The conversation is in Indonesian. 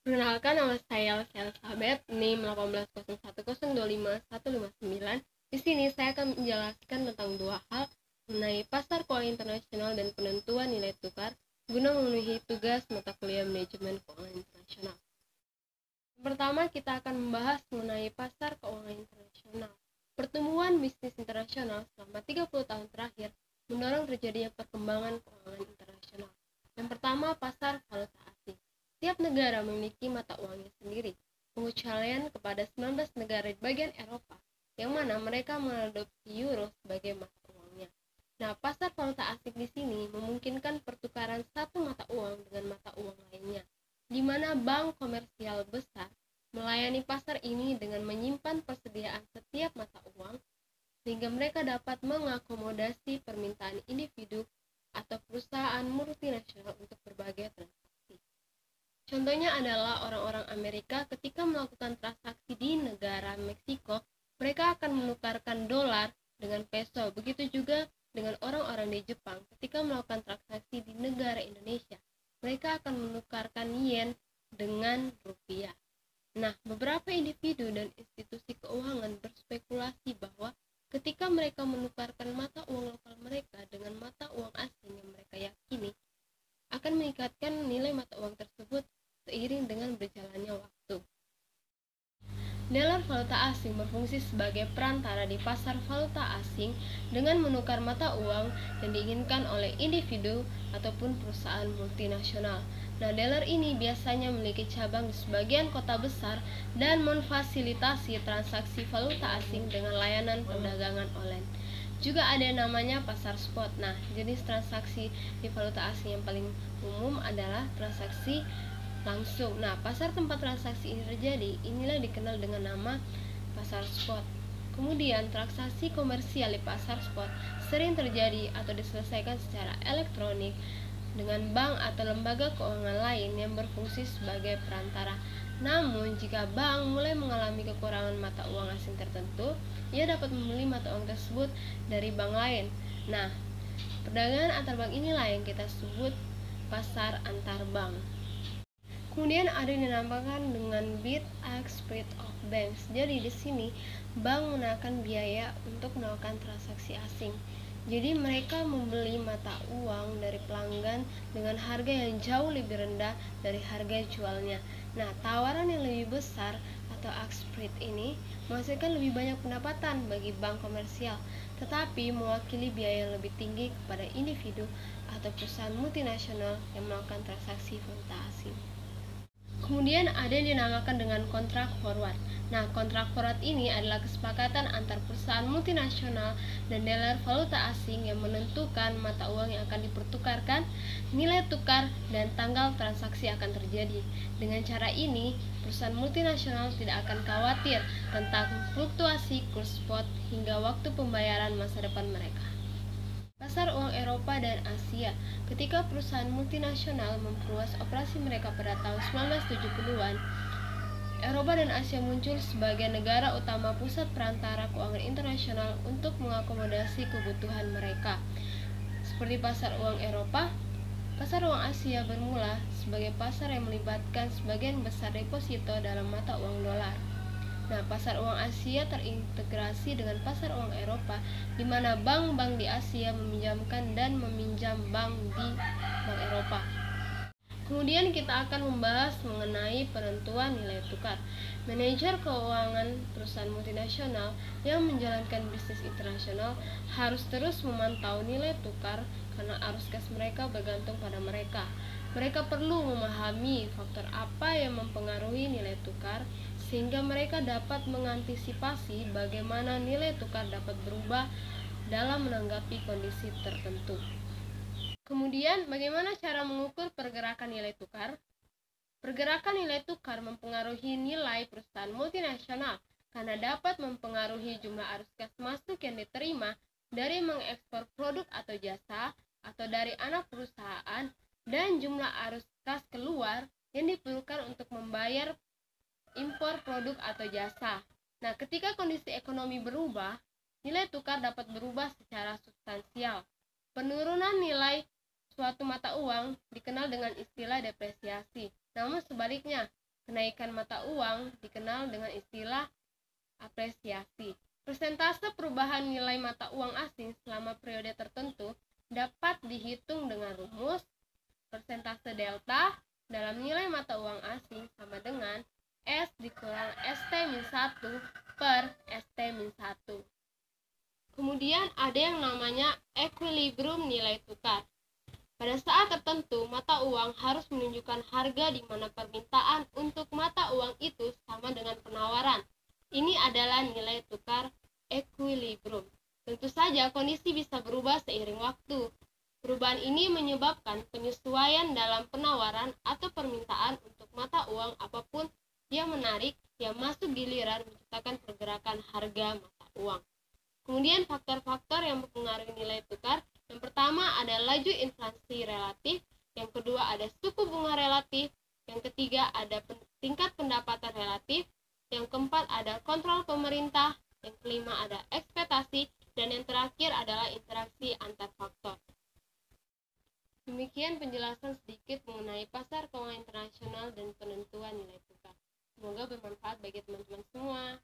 Perkenalkan, nama saya Elizabeth, NIM 18010102559. Di sini saya akan menjelaskan tentang dua hal mengenai pasar keuangan internasional dan penentuan nilai tukar guna memenuhi tugas mata kuliah manajemen keuangan internasional. Yang pertama, kita akan membahas mengenai pasar keuangan internasional. Pertumbuhan bisnis internasional selama 30 tahun terakhir mendorong terjadinya perkembangan keuangan internasional. Yang pertama, pasar valuta asing. Setiap negara memiliki mata uangnya sendiri, pengecualian kepada 19 negara di bagian Eropa, yang mana mereka mengadopsi euro sebagai mata uangnya. Nah, pasar valuta asing di sini memungkinkan pertukaran satu mata uang dengan mata uang lainnya, di mana bank komersial besar melayani pasar ini dengan menyimpan persediaan setiap mata uang, sehingga mereka dapat mengakomodasi permintaan individu atau perusahaan multinasional untuk berbagai transaksi. Contohnya adalah orang-orang Amerika ketika melakukan transaksi di negara Meksiko, mereka akan menukarkan dolar dengan peso. Begitu juga dengan orang-orang di Jepang ketika melakukan transaksi di negara Indonesia, mereka akan menukarkan yen dengan rupiah. Nah, beberapa individu dan institusi keuangan berspekulasi bahwa ketika mereka menukarkan mata uang lokal mereka dengan mata uang asing yang mereka yakini akan meningkatkan nilai mata uang tersebut seiring dengan berjalannya waktu. Dealer valuta asing berfungsi sebagai perantara di pasar valuta asing dengan menukar mata uang yang diinginkan oleh individu ataupun perusahaan multinasional. Nah, dealer ini biasanya memiliki cabang di sebagian kota besar dan memfasilitasi transaksi valuta asing dengan layanan perdagangan online. Juga ada yang namanya pasar spot. Nah, jenis transaksi di valuta asing yang paling umum adalah transaksi langsung. Nah, pasar tempat transaksi ini terjadi, inilah dikenal dengan nama pasar spot. Kemudian, transaksi komersial di pasar spot sering terjadi atau diselesaikan secara elektronik dengan bank atau lembaga keuangan lain yang berfungsi sebagai perantara. Namun, jika bank mulai mengalami kekurangan mata uang asing tertentu, ia dapat membeli mata uang tersebut dari bank lain. Nah, perdagangan antar bank inilah yang kita sebut pasar antar bank. Kemudian ada yang dinamakan dengan bid-ask spread of banks. Jadi di sini bank menggunakan biaya untuk melakukan transaksi asing. Jadi mereka membeli mata uang dari pelanggan dengan harga yang jauh lebih rendah dari harga jualnya. Nah, tawaran yang lebih besar atau ask spread ini menghasilkan lebih banyak pendapatan bagi bank komersial, tetapi mewakili biaya yang lebih tinggi kepada individu atau perusahaan multinasional yang melakukan transaksi valuta asing. Kemudian ada yang dinamakan dengan kontrak forward. Nah, kontrak forward ini adalah kesepakatan antar perusahaan multinasional dan dealer valuta asing yang menentukan mata uang yang akan dipertukarkan, nilai tukar, dan tanggal transaksi akan terjadi. Dengan cara ini, perusahaan multinasional tidak akan khawatir tentang fluktuasi kurs spot hingga waktu pembayaran masa depan mereka. Pasar uang Eropa dan Asia. Ketika perusahaan multinasional memperluas operasi mereka pada tahun 1970-an, Eropa dan Asia muncul sebagai negara utama pusat perantara keuangan internasional untuk mengakomodasi kebutuhan mereka. Seperti pasar uang Eropa, pasar uang Asia bermula sebagai pasar yang melibatkan sebagian besar deposito dalam mata uang dolar. Nah, pasar uang Asia terintegrasi dengan pasar uang Eropa, di mana bank-bank di Asia meminjamkan dan meminjam bank di Bank Eropa. Kemudian kita akan membahas mengenai penentuan nilai tukar. Manajer keuangan perusahaan multinasional yang menjalankan bisnis internasional harus terus memantau nilai tukar karena arus kas mereka bergantung pada mereka. Mereka perlu memahami faktor apa yang mempengaruhi nilai tukar sehingga mereka dapat mengantisipasi bagaimana nilai tukar dapat berubah dalam menanggapi kondisi tertentu. Kemudian, bagaimana cara mengukur pergerakan nilai tukar? Pergerakan nilai tukar mempengaruhi nilai perusahaan multinasional karena dapat mempengaruhi jumlah arus kas masuk yang diterima dari mengekspor produk atau jasa atau dari anak perusahaan dan jumlah arus kas keluar yang diperlukan untuk membayar impor produk atau jasa. Nah, ketika kondisi ekonomi berubah, nilai tukar dapat berubah secara substansial. Penurunan nilai suatu mata uang dikenal dengan istilah depresiasi. Namun sebaliknya, Kenaikan mata uang dikenal dengan istilah apresiasi. Persentase perubahan nilai mata uang asing selama periode tertentu dapat dihitung dengan rumus persentase delta dalam nilai mata uang asing sama dengan S dikurang ST-1 per ST-1. Kemudian ada yang namanya equilibrium nilai tukar. Pada saat tertentu, mata uang harus menunjukkan harga di mana permintaan untuk mata uang itu sama dengan penawaran. Ini adalah nilai tukar equilibrium. Tentu saja kondisi bisa berubah seiring waktu. Perubahan ini menyebabkan penyesuaian dalam penawaran atau permintaan untuk mata uang apapun yang menarik yang masuk giliran menciptakan pergerakan harga mata uang. Kemudian faktor-faktor yang mempengaruhi nilai tukar, yang pertama ada laju inflasi relatif, yang kedua ada suku bunga relatif, yang ketiga ada tingkat pendapatan relatif, yang keempat ada kontrol pemerintah, yang kelima ada ekspektasi, dan yang terakhir adalah interaksi antar faktor. Demikian penjelasan sedikit mengenai pasar keuangan internasional dan penentuan nilai tukar. Semoga bermanfaat bagi teman-teman semua.